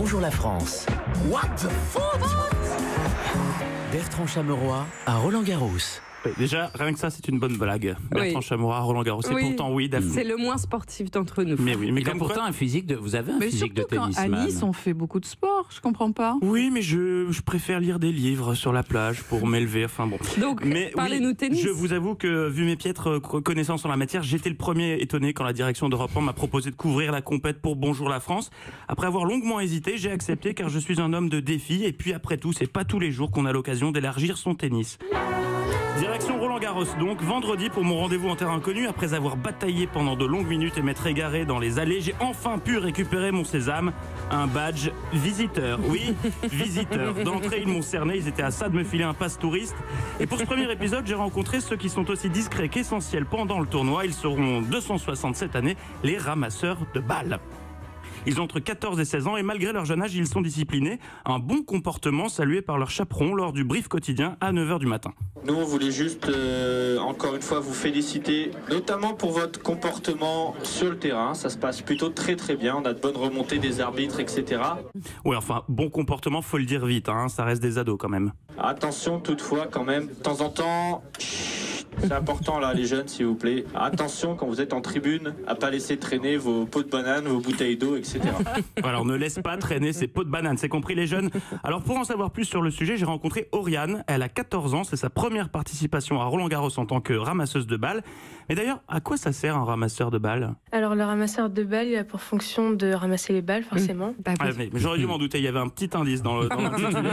Bonjour la France. What the fuck? Bertrand Chameroy à Roland-Garros. Oui, déjà, rien que ça, c'est une bonne blague. Bertrand Chameroy, Roland-Garros. C'est pourtant oui, Daphné. C'est le moins sportif d'entre nous. Mais oui, mais il a pourtant un physique de. Vous avez un physique de tennisman. À Nice, on fait beaucoup de sport. Je comprends pas. Oui, mais je préfère lire des livres sur la plage pour m'élever. Enfin bon. Donc, mais parlez-nous tennis. Je vous avoue que, vu mes piètres connaissances en la matière, j'étais le premier étonné quand la direction d'Europe 1 m'a proposé de couvrir la compète pour Bonjour la France. Après avoir longuement hésité, j'ai accepté car je suis un homme de défi. Et puis après tout, c'est pas tous les jours qu'on a l'occasion d'élargir son tennis. Direction Roland-Garros donc, vendredi pour mon rendez-vous en terre inconnue. Après avoir bataillé pendant de longues minutes et m'être égaré dans les allées, j'ai enfin pu récupérer mon sésame, un badge visiteur. Oui, visiteur. D'entrée, ils m'ont cerné, ils étaient à ça de me filer un passe touriste. Et pour ce premier épisode, j'ai rencontré ceux qui sont aussi discrets qu'essentiels pendant le tournoi. Ils seront 260 cette année, les ramasseurs de balles. Ils ont entre 14 et 16 ans et malgré leur jeune âge, ils sont disciplinés. Un bon comportement salué par leur chaperon lors du brief quotidien à 9h du matin. Nous, on voulait juste, encore une fois, vous féliciter, notamment pour votre comportement sur le terrain. Ça se passe plutôt très très bien. On a de bonnes remontées des arbitres, etc. Oui, enfin, bon comportement, faut le dire vite, hein, ça reste des ados quand même. Attention toutefois, quand même, de temps en temps... C'est important là les jeunes s'il vous plaît. Attention quand vous êtes en tribune à pas laisser traîner vos pots de banane, vos bouteilles d'eau, etc. Voilà, on ne laisse pas traîner ses pots de banane, c'est compris les jeunes. Alors pour en savoir plus sur le sujet, j'ai rencontré Oriane, elle a 14 ans, c'est sa première participation à Roland-Garros en tant que ramasseuse de balles. Mais d'ailleurs, à quoi ça sert un ramasseur de balles? Alors le ramasseur de balles, il a pour fonction de ramasser les balles forcément. Mais j'aurais dû m'en douter, il y avait un petit indice dans l'intitulé.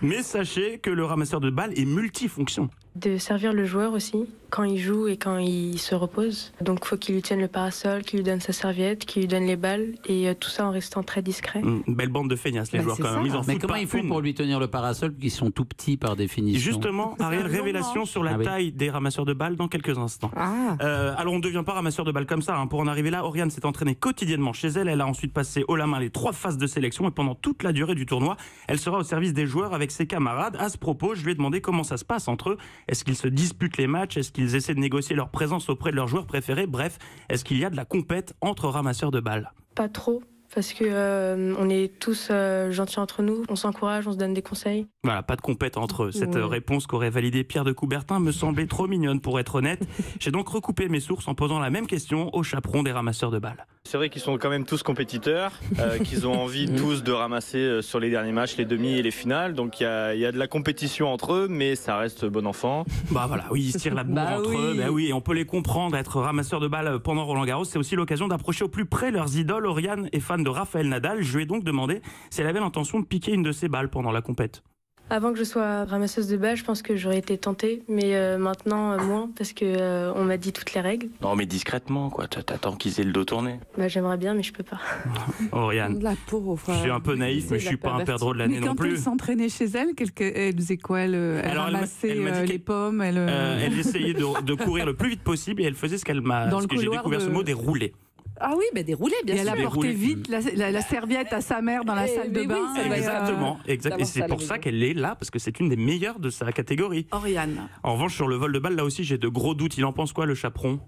Mais sachez que le ramasseur de balles est multifonction. De servir le joueur aussi, quand il joue et quand il se repose. Donc il faut qu'il lui tienne le parasol, qu'il lui donne sa serviette, qu'il lui donne les balles, et tout ça en restant très discret. Une belle bande de feignasses les joueurs quand même. Ils en mais comment ils font pour lui tenir le parasol, puisqu'ils sont tout petits par définition? Justement, Ariel, révélation sur la taille des ramasseurs de balles dans quelques instants. Alors on ne devient pas ramasseur de balles comme ça, hein. Pour en arriver là, Oriane s'est entraînée quotidiennement chez elle. Elle a ensuite passé haut la main les 3 phases de sélection et pendant toute la durée du tournoi, elle sera au service des joueurs avec ses camarades. À ce propos, je lui ai demandé comment ça se passe entre eux. Est-ce qu'ils se disputent les matchs? Est-ce qu'ils essaient de négocier leur présence auprès de leurs joueurs préférés? Bref, est-ce qu'il y a de la compète entre ramasseurs de balles? Pas trop, parce que on est tous gentils entre nous, on s'encourage, on se donne des conseils. Voilà, pas de compète entre eux. Cette réponse qu'aurait validée Pierre de Coubertin me semblait trop mignonne pour être honnête. J'ai donc recoupé mes sources en posant la même question au chaperon des ramasseurs de balles. C'est vrai qu'ils sont quand même tous compétiteurs, qu'ils ont envie tous de ramasser sur les derniers matchs, les demi et les finales. Donc il y a de la compétition entre eux, mais ça reste bon enfant. Bah voilà, oui, ils se tirent la bourre entre eux. Bah oui, et on peut les comprendre. Être ramasseur de balles pendant Roland-Garros, c'est aussi l'occasion d'approcher au plus près leurs idoles. Oriane est fan de Raphaël Nadal. Je lui ai donc demandé si elle avait l'intention de piquer une de ses balles pendant la compète. Avant que je sois ramasseuse de balles, je pense que j'aurais été tentée, mais maintenant moins, parce que on m'a dit toutes les règles. Non mais discrètement quoi, t'attends qu'ils aient le dos tourné. Bah j'aimerais bien, mais je peux pas. Oriane, La pauvre. je suis un peu naïf, mais je suis pas un perdreau de l'année non plus. Mais quand elle s'entraînait chez elle, elle faisait quoi? Elle ramassait les pommes, elle essayait de courir le plus vite possible et elle faisait ce qu'elle m'a... Parce que j'ai découvert ce mot, des roulés. Ah oui, des roulés, bien sûr. Et elle apportait vite la serviette à sa mère dans la salle de bain. Exactement. Et c'est pour ça qu'elle est là, parce que c'est une des meilleures de sa catégorie. Oriane. En revanche, sur le vol de balle, là aussi, j'ai de gros doutes. Il en pense quoi, le chaperon?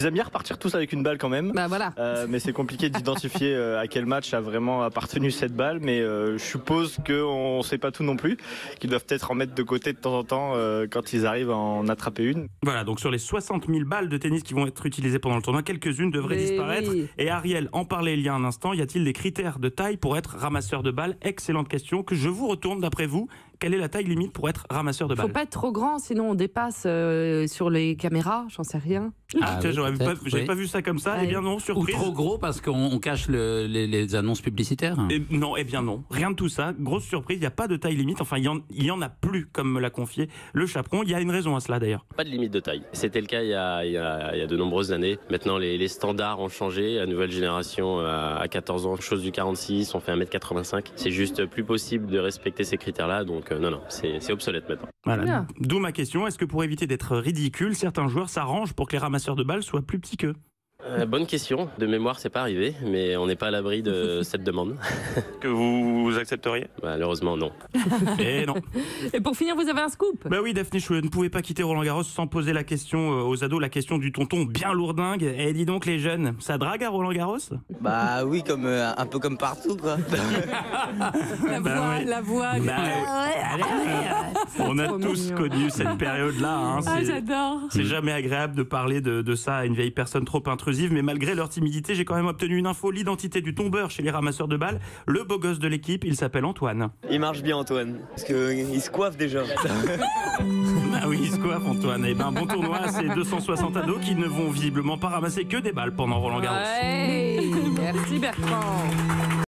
Ils aiment bien repartir tous avec une balle quand même. Bah voilà. Mais c'est compliqué d'identifier à quel match a vraiment appartenu cette balle. Mais je suppose qu'on ne sait pas tout non plus, qu'ils doivent peut-être en mettre de côté de temps en temps quand ils arrivent à en attraper une. Voilà, donc sur les 60 000 balles de tennis qui vont être utilisées pendant le tournoi, quelques-unes devraient disparaître. Oui. Et Ariel en parlait il y a un instant. Y a-t-il des critères de taille pour être ramasseur de balles? Excellente question que je vous retourne d'après vous. Quelle est la taille limite pour être ramasseur de balles? Faut pas être trop grand, sinon on dépasse sur les caméras, j'en sais rien. J'avais pas vu ça comme ça. Eh bien non, surprise. Ou trop gros parce qu'on cache les annonces publicitaires. Non, eh bien non. Rien de tout ça. Grosse surprise, il n'y a pas de taille limite. Enfin, il y en a plus, comme me l'a confié le chaperon. Il y a une raison à cela d'ailleurs. Pas de limite de taille. C'était le cas il y a de nombreuses années. Maintenant, les standards ont changé. La nouvelle génération à 14 ans, chose du 46, on fait 1m85. C'est juste plus possible de respecter ces critères-là. Donc non, c'est obsolète maintenant. Voilà. D'où ma question. Est-ce que pour éviter d'être ridicule, certains joueurs s'arrangent pour que les ramasseurs de balles soient plus petits qu'eux? Bonne question. De mémoire, c'est pas arrivé, mais on n'est pas à l'abri de cette demande. Que vous accepteriez? Malheureusement, non. Et non. Et pour finir, vous avez un scoop? Bah oui, Daphné, je ne pouvais pas quitter Roland Garros sans poser la question aux ados, la question du tonton bien lourdingue. Et dis donc les jeunes, ça drague à Roland Garros? Bah oui, comme un peu comme partout, quoi. La voix. On a tous connu cette période-là. Hein. J'adore. C'est jamais agréable de parler de ça à une vieille personne trop intrusive, mais malgré leur timidité, j'ai quand même obtenu une info, l'identité du tombeur chez les ramasseurs de balles. Le beau gosse de l'équipe, il s'appelle Antoine. Il marche bien, Antoine, parce qu'il se coiffe déjà. Bah oui, il se coiffe Antoine. Et ben bon tournoi à ces 260 ados qui ne vont visiblement pas ramasser que des balles pendant Roland Garros. Ouais. Merci Bertrand.